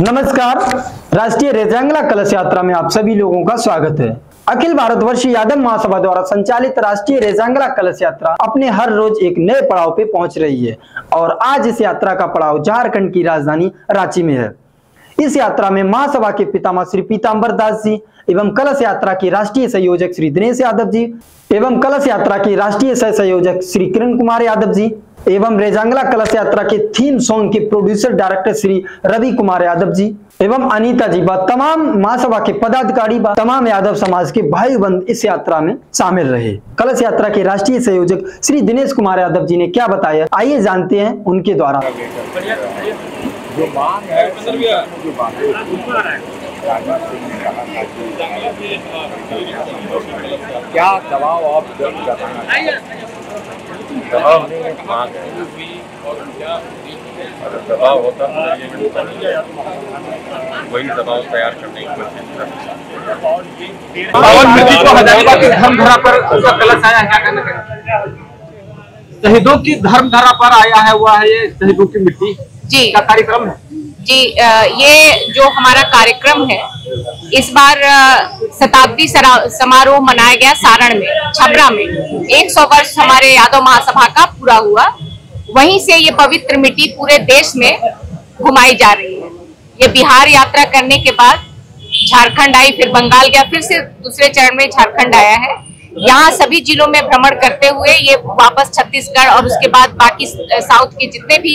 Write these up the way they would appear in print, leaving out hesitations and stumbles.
नमस्कार। राष्ट्रीय रेजांगला कलश यात्रा में आप सभी लोगों का स्वागत है। अखिल भारतवर्षीय यादव महासभा द्वारा संचालित राष्ट्रीय रेजांगला कलश यात्रा अपने हर रोज एक नए पड़ाव पे पहुंच रही है और आज इस यात्रा का पड़ाव झारखंड की राजधानी रांची में है। इस यात्रा में महासभा के पितामह श्री पीताम्बर दास जी एवं कलश यात्रा के राष्ट्रीय संयोजक श्री दिनेश यादव जी एवं कलश यात्रा के राष्ट्रीय सह संयोजक श्री किरण कुमार यादव जी एवं रेजांगला कलश यात्रा के थीम सॉन्ग के प्रोड्यूसर डायरेक्टर श्री रवि कुमार यादव जी एवं अनीता जी व तमाम महासभा के पदाधिकारी व तमाम यादव समाज के भाई बंद इस यात्रा में शामिल रहे। कलश यात्रा के राष्ट्रीय संयोजक श्री दिनेश कुमार यादव जी ने क्या बताया, आइए जानते हैं उनके द्वारा। जो मांग है क्या दबाव आप दबाव नहीं मांग अगर दबाव होता वही दबाव तैयार करने की कोशिश धर्मधरा पर उसका कलश आया, क्या कहना है? शहीदों की धर्मधरा पर आया है, हुआ है ये शहीदों की मिट्टी जी का कार्यक्रम है। जी ये जो हमारा कार्यक्रम है इस बार शताब्दी समारोह मनाया गया सारण में, छपरा में 100 वर्ष हमारे यादव महासभा का पूरा हुआ। वहीं से ये पवित्र मिट्टी पूरे देश में घुमाई जा रही है। ये बिहार यात्रा करने के बाद झारखंड आई, फिर बंगाल गया, फिर से दूसरे चरण में झारखंड आया है। यहाँ सभी जिलों में भ्रमण करते हुए ये वापस छत्तीसगढ़ और उसके बाद बाकी साउथ के जितने भी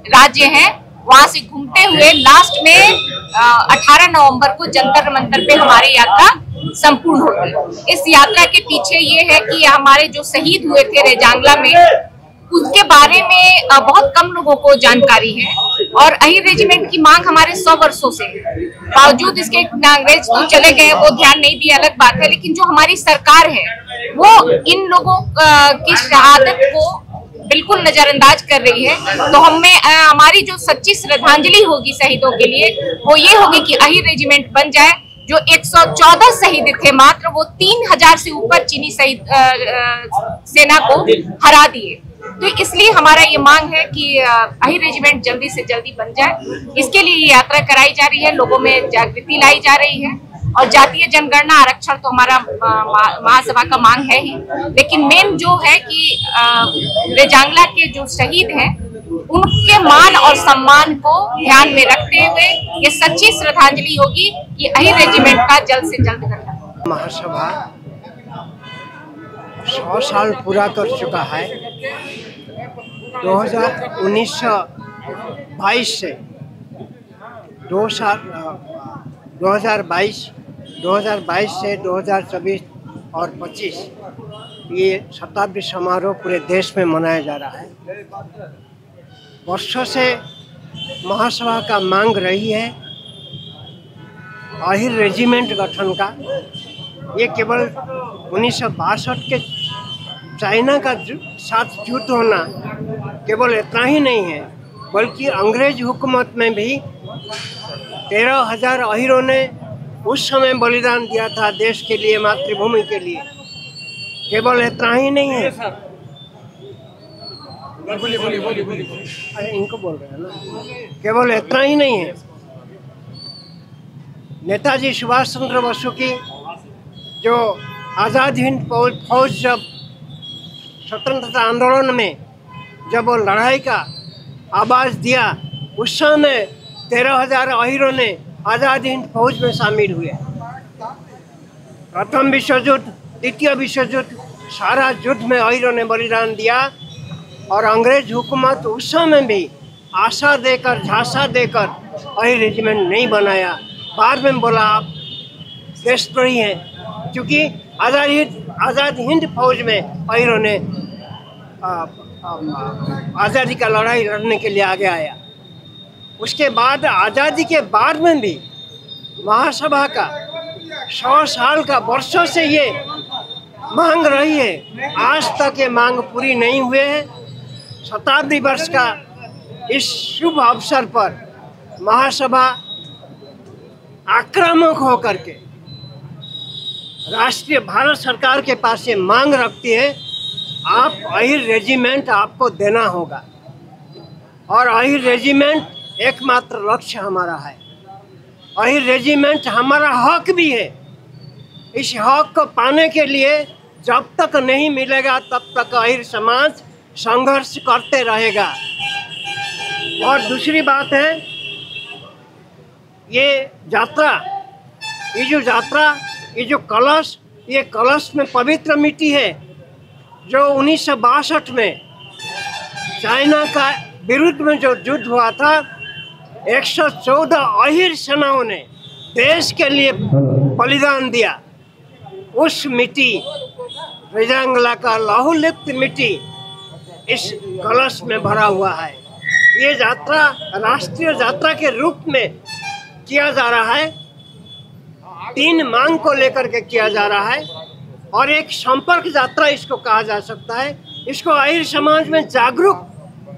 राज्य हैं वहां से घूमते हुए लास्ट में 18 नवंबर को जंतर मंतर पे हमारी यात्रा संपूर्ण होगी। इस यात्रा के पीछे ये है कि हमारे जो शहीद हुए थे रेजांगला में, उसके बारे में बहुत कम लोगों को जानकारी है और अहिर रेजिमेंट की मांग हमारे 100 वर्षों से है। बावजूद इसके अंग्रेज तो चले गए, वो ध्यान नहीं दिया, अलग बात है, लेकिन जो हमारी सरकार है वो इन लोगों की शहादत को बिल्कुल नजरअंदाज कर रही है। तो हमें हमारी जो सच्ची श्रद्धांजलि होगी शहीदों के लिए वो ये होगी कि अहिर रेजिमेंट बन जाए। जो 114 शहीद थे मात्र, वो 3000 से ऊपर चीनी शहीद सेना को हरा दिए। तो इसलिए हमारा ये मांग है कि अहिर रेजिमेंट जल्दी से जल्दी बन जाए। इसके लिए ये यात्रा कराई जा रही है, लोगों में जागृति लाई जा रही है और जातीय जनगणना आरक्षण तो हमारा महासभा का मांग है ही, लेकिन मेन जो है कि रेजांगला के जो शहीद हैं उनके मान और सम्मान को ध्यान में रखते हुए ये सच्ची श्रद्धांजलि होगी कि अहिर रेजिमेंट का जल्द से जल्द गठन। महासभा 100 साल पूरा कर चुका है। 1922 से 2022 से 2024 और 25 ये शताब्दी समारोह पूरे देश में मनाया जा रहा है। वर्षों से महासभा का मांग रही है अहिर रेजिमेंट गठन का। ये केवल 1962 के चाइना का साथ युद्ध होना केवल इतना ही नहीं है, बल्कि अंग्रेज हुकूमत में भी 13,000 अहिरों ने उस समय बलिदान दिया था देश के लिए, मातृभूमि के लिए। केवल इतना ही नहीं है, अरे इनको बोल रहे हैं ना, केवल इतना ही नहीं है। नेताजी सुभाष चंद्र बसु की जो आज़ाद हिंद फौज जब स्वतंत्रता आंदोलन में जब वो लड़ाई का आवाज़ दिया, उस समय 13,000 अहिरों ने आज़ाद हिंद फौज में शामिल हुए। प्रथम विश्व युद्ध, द्वितीय विश्व युद्ध, सारा युद्ध में अहिरों ने बलिदान दिया और अंग्रेज हुकूमत उस समय भी आशा देकर, झांसा देकर अहिर रेजिमेंट नहीं बनाया। बाद में बोला आप देशद्रोही हैं, क्योंकि आज़ाद हिंद फौज में अहिरों ने आज़ादी का लड़ाई लड़ने के लिए आगे आया। उसके बाद आज़ादी के बाद में भी महासभा का 100 साल का वर्षों से ये मांग रही है, आज तक ये मांग पूरी नहीं हुए है। शताब्दी वर्ष का इस शुभ अवसर पर महासभा आक्रामक होकर के राष्ट्रीय भारत सरकार के पास ये मांग रखती है, आप अहिर रेजिमेंट आपको देना होगा। और अहिर रेजिमेंट एकमात्र लक्ष्य हमारा है। अहिर रेजिमेंट हमारा हक भी है। इस हक को पाने के लिए जब तक नहीं मिलेगा तब तक अहिर समाज संघर्ष करते रहेगा। और दूसरी बात है, ये यात्रा, ये जो कलश, ये कलश में पवित्र मिट्टी है जो 1962 में चाइना का विरुद्ध में जो युद्ध हुआ था, 114 अहिर सेनाओं ने देश के लिए बलिदान दिया। उस मिट्टी, रेजांगला का लौहलिप्त मिट्टी इस कलश में भरा हुआ है। ये यात्रा राष्ट्रीय यात्रा के रूप में किया जा रहा है। 3 मांग को लेकर के किया जा रहा है और एक संपर्क यात्रा इसको कहा जा सकता है। इसको अहिर समाज में जागरूक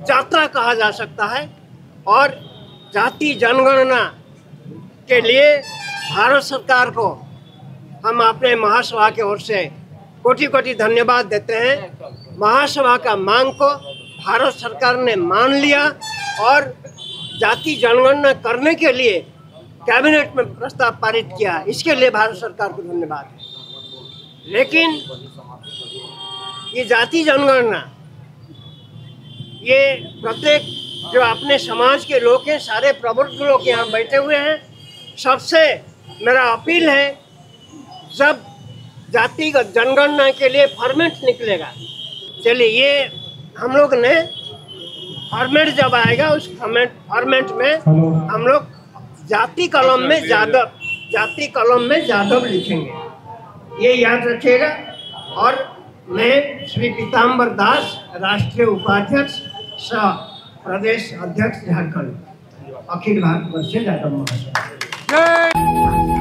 यात्रा कहा जा सकता है। और जाति जनगणना के लिए भारत सरकार को हम अपने महासभा की ओर से कोटि कोटि धन्यवाद देते हैं। महासभा का मांग को भारत सरकार ने मान लिया और जाति जनगणना करने के लिए कैबिनेट में प्रस्ताव पारित किया। इसके लिए भारत सरकार को धन्यवाद है। लेकिन ये जाति जनगणना, ये प्रत्येक जो अपने समाज के लोग हैं, सारे प्रबुद्ध लोग यहाँ बैठे हुए हैं, सबसे मेरा अपील है, जब जातिगत जनगणना के लिए फॉर्मेट निकलेगा, चलिए ये हम लोग ने फॉर्मेट जब आएगा उस फॉर्मेट में हम लोग जाति कलम में यादव लिखेंगे, ये याद रखिएगा। और मैं श्री पीताम्बर दास, राष्ट्रीय उपाध्यक्ष सह प्रदेश अध्यक्ष झारखंड, अखिल भारत वर्ष यादव महासभा।